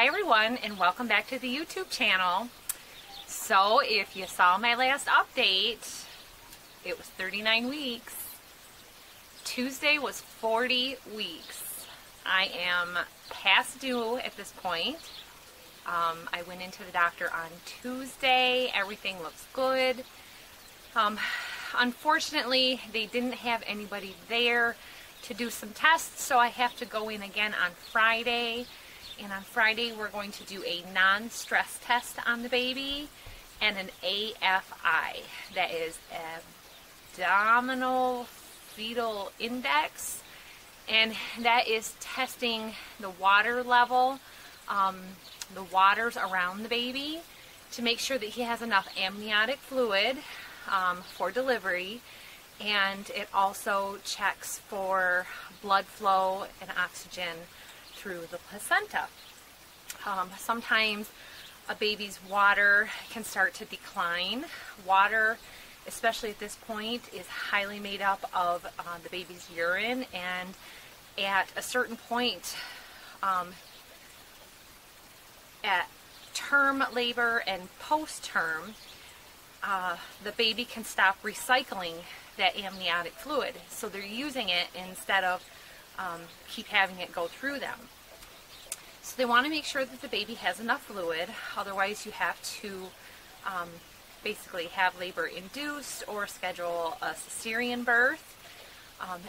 Hi everyone, and welcome back to the YouTube channel. So if you saw my last update, it was 39 weeks. Tuesday was 40 weeks. I am past due at this point. I went into the doctor on Tuesday. Everything looks good. Unfortunately, they didn't have anybody there to do some tests, so I have to go in again on Friday. And on Friday, we're going to do a non-stress test on the baby and an AFI. That is abdominal fetal index. And that is testing the water level, the waters around the baby, to make sure that he has enough amniotic fluid for delivery. And it also checks for blood flow and oxygen through the placenta. Sometimes a baby's water can start to decline. Water, especially at this point, is highly made up of the baby's urine, and at a certain point, at term labor and post-term, the baby can stop recycling that amniotic fluid, so they're using it instead of keep having it go through them. So they want to make sure that the baby has enough fluid, otherwise you have to basically have labor induced or schedule a cesarean birth.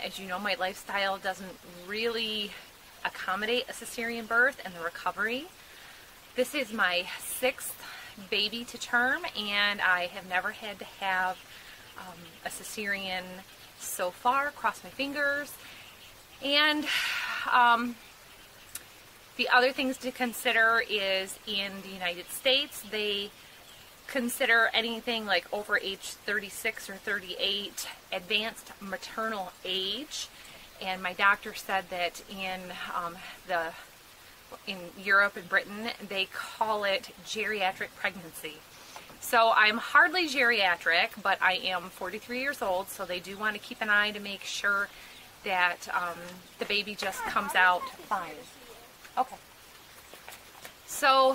As you know, my lifestyle doesn't really accommodate a cesarean birth and the recovery. This is my 6th baby to term, and I have never had to have a cesarean so far. Cross my fingers. And the other things to consider is in the United States, they consider anything like over age 36 or 38 advanced maternal age. And my doctor said that in Europe and Britain, they call it geriatric pregnancy. So I'm hardly geriatric, but I am 43 years old, so they do want to keep an eye to make sure that the baby just comes out fine. Okay. So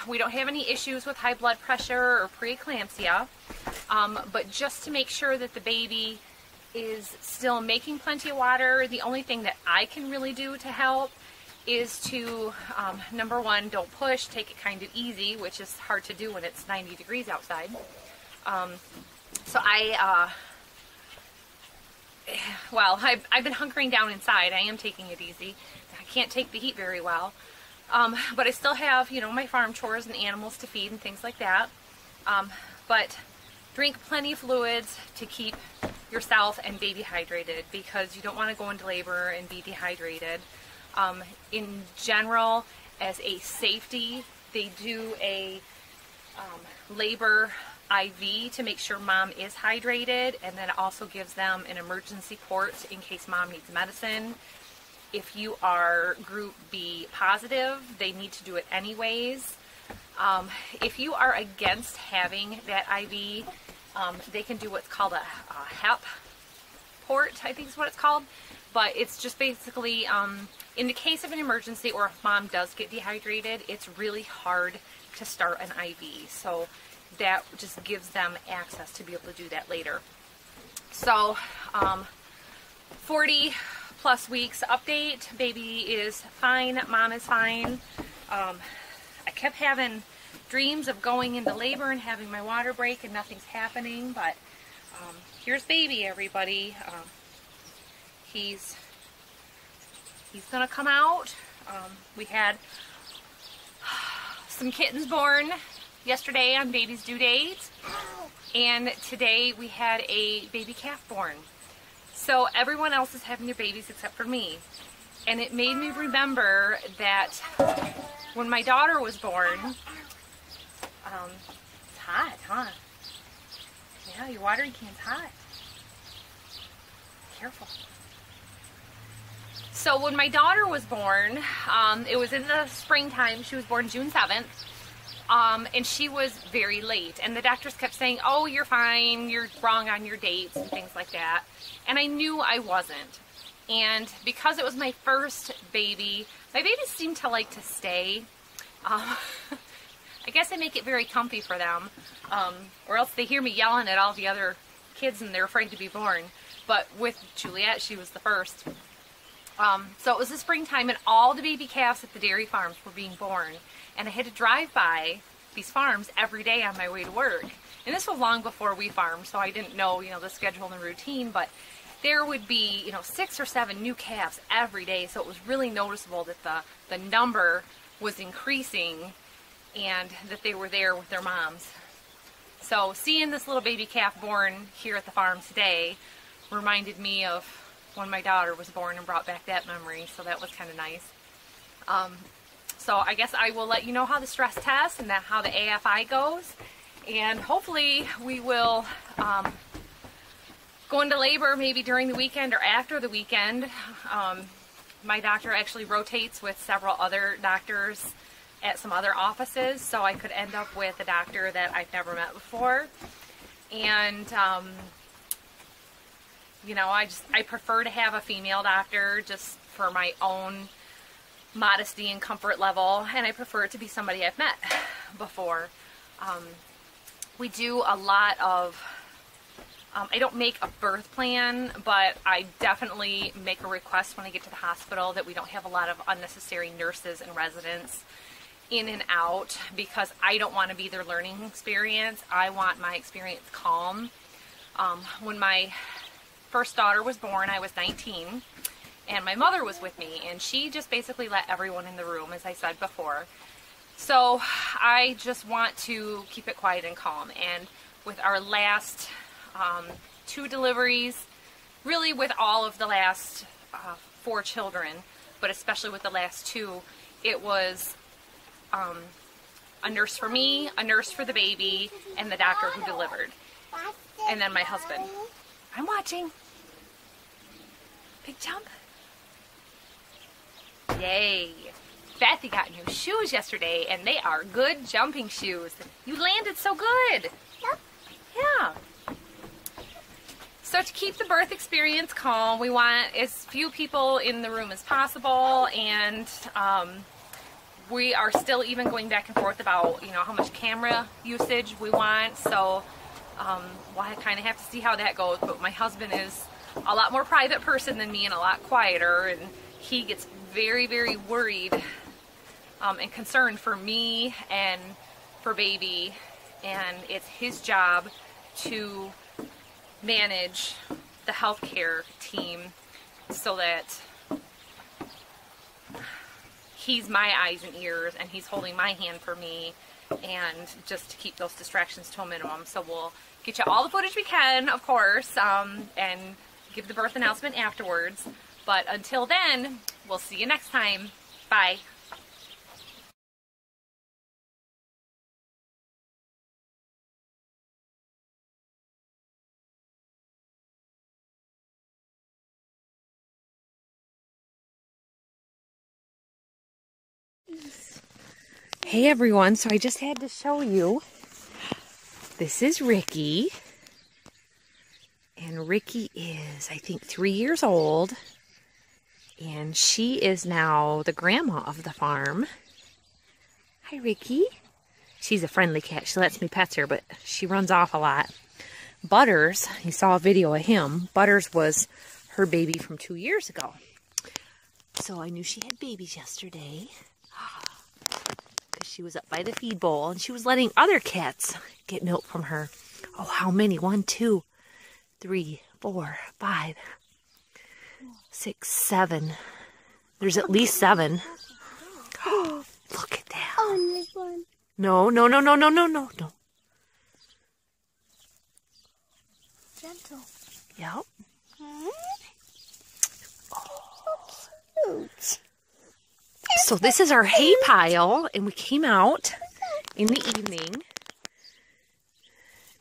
we don't have any issues with high blood pressure or preeclampsia, but just to make sure that the baby is still making plenty of water, the only thing that I can really do to help is to, number one, don't push, take it kind of easy, which is hard to do when it's 90 degrees outside. So I've been hunkering down inside. I am taking it easy. I can't take the heat very well. But I still have, my farm chores and animals to feed and things like that. But drink plenty of fluids to keep yourself and baby hydrated, because you don't want to go into labor and be dehydrated. In general, as a safety, they do a labor IV to make sure mom is hydrated, and then it also gives them an emergency port in case mom needs medicine. If you are group B positive, they need to do it anyways. If you are against having that IV, they can do what's called a HEP port, I think is what it's called. But it's just basically, in the case of an emergency or if mom does get dehydrated, it's really hard to start an IV. So that just gives them access to be able to do that later. So 40 plus weeks update. Baby is fine. Mom is fine. I kept having dreams of going into labor and having my water break and nothing's happening, but here's baby, everybody. He's gonna come out. We had some kittens born yesterday on baby's due date, and today we had a baby calf born. So everyone else is having their babies except for me. And it made me remember that when my daughter was born, it's hot, huh? Yeah, your watering can's hot. Careful. So when my daughter was born, it was in the springtime. She was born June 7th. And she was very late. And the doctors kept saying, oh, you're fine, you're wrong on your dates and things like that. And I knew I wasn't. And because it was my first baby, my babies seem to like to stay. I guess I make it very comfy for them, or else they hear me yelling at all the other kids and they're afraid to be born. But with Juliet, she was the first. So it was the springtime and all the baby calves at the dairy farms were being born. And I had to drive by these farms every day on my way to work. And this was long before we farmed, so I didn't know, the schedule and the routine, but there would be, 6 or 7 new calves every day. So it was really noticeable that the number was increasing and that they were there with their moms. So seeing this little baby calf born here at the farm today reminded me of when my daughter was born and brought back that memory, so that was kind of nice. So I guess I will let you know how the stress test and how the AFI goes, and hopefully we will go into labor maybe during the weekend or after the weekend. My doctor actually rotates with several other doctors at some other offices, so I could end up with a doctor that I've never met before. And I prefer to have a female doctor just for my own modesty and comfort level, and I prefer it to be somebody I've met before. We do a lot of I don't make a birth plan, but I definitely make a request when I get to the hospital that we don't have a lot of unnecessary nurses and residents in and out, because I don't want to be their learning experience. I want my experience calm. When my first daughter was born, I was 19, and my mother was with me, and she just basically let everyone in the room, as I said before. So I just want to keep it quiet and calm. And with our last 2 deliveries, really with all of the last 4 children, but especially with the last 2, it was a nurse for me, a nurse for the baby, and the doctor who delivered, and then my husband. I'm watching. Big jump. Yay. Bethy got new shoes yesterday, and they are good jumping shoes. You landed so good. Yep. Yeah. So to keep the birth experience calm, we want as few people in the room as possible, and we are still even going back and forth about, how much camera usage we want. So I kind of have to see how that goes. But my husband is a lot more private person than me and a lot quieter, and he gets very, very worried and concerned for me and for baby, and it's his job to manage the healthcare team so that he's my eyes and ears, and he's holding my hand for me, and just to keep those distractions to a minimum. So we'll get you all the footage we can, of course, and give the birth announcement afterwards. But until then, we'll see you next time. Bye. Hey everyone, so I just had to show you, this is Ricky, and Ricky is, I think, 3 years old, and she is now the grandma of the farm. Hi Ricky. She's a friendly cat. She lets me pet her, but she runs off a lot. Butters, you saw a video of him. Butters was her baby from 2 years ago. So I knew she had babies yesterday. She was up by the feed bowl, and she was letting other cats get milk from her. Oh, how many? 1, 2, 3, 4, 5, 6, 7. There's at least 7. Oh, look at that. Oh, this one. No. Gentle. Yep. Oh. Cute. So this is our hay pile, and we came out in the evening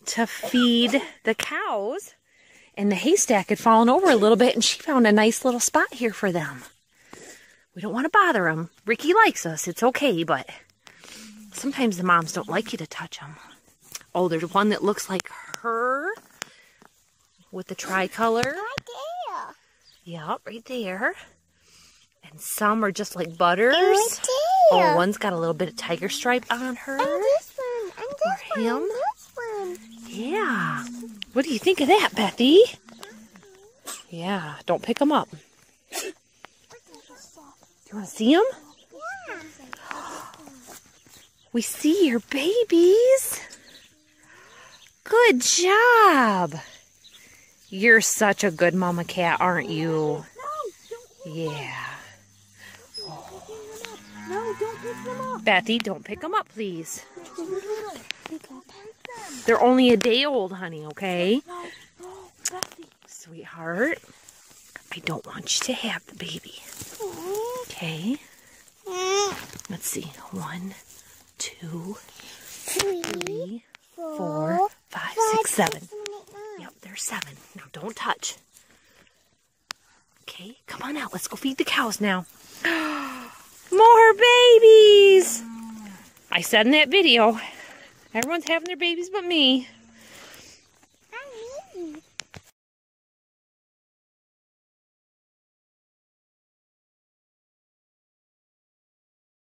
to feed the cows, and the haystack had fallen over a little bit, and she found a nice little spot here for them. We don't want to bother them. Ricky likes us. It's okay, but sometimes the moms don't like you to touch them. Oh, there's one that looks like her with the tricolor. Right there. Yep, right there. And some are just like Butters. Right there. here. Oh, one's got a little bit of tiger stripe on her. And this one. And this Or one. him. And this one. Yeah. What do you think of that, Bethy? Yeah, don't pick them up. Do you want to see them? Yeah. We see your babies. Good job. You're such a good mama cat, aren't you? Yeah. No, don't pick them up. Bethy, don't pick them up, please. They're too little. We got them. They're only a day old, honey, okay? No, Bethy. Sweetheart, I don't want you to have the baby. Okay? Let's see. 1, 2, 3, 4, 5, 6, 7. Yep, there's 7. Now don't touch. Okay, come on out. Let's go feed the cows now. More babies! I said in that video, everyone's having their babies but me.